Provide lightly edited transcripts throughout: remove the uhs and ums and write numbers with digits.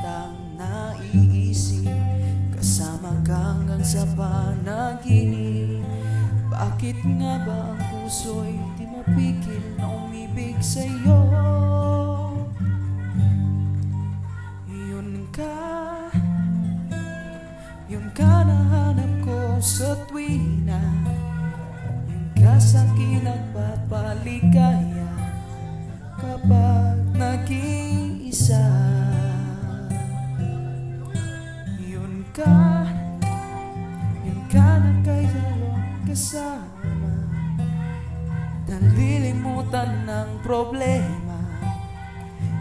kitang naiisip, kasama ka hanggang sa panaginip. Bakit nga ba ang puso'y di mapigil na umibig sa'yo? Yun ka nahanap ko sa tuwina, yun ka sa'kin nagpapaligaya kapag nag-iisa. Yun ka na kay dalawang kasama, nalilimutan ng problema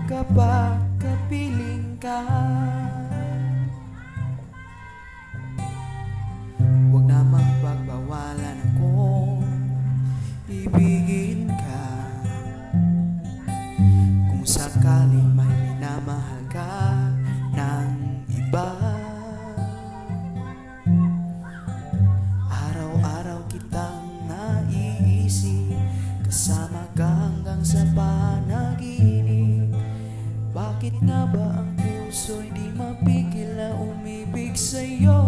kapag kapiling ka. Huwag namang pagbawalan akong ibigin ka, kung sakaling may minamahal ka ng iba. Araw-araw kitang naiisip, kasama ka hanggang sa panaginip. Bakit nga ba ang puso'y di mapigil na umibig sa'yo?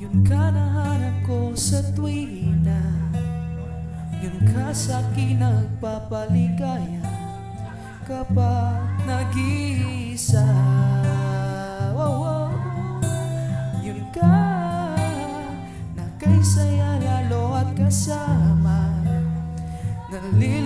Yun ka nahanap ko sa tuwina, yun ka sa'kin nagpapaligaya kapag nag-iisa. Yun ka na kay saya lalo at kasama, nalilimutan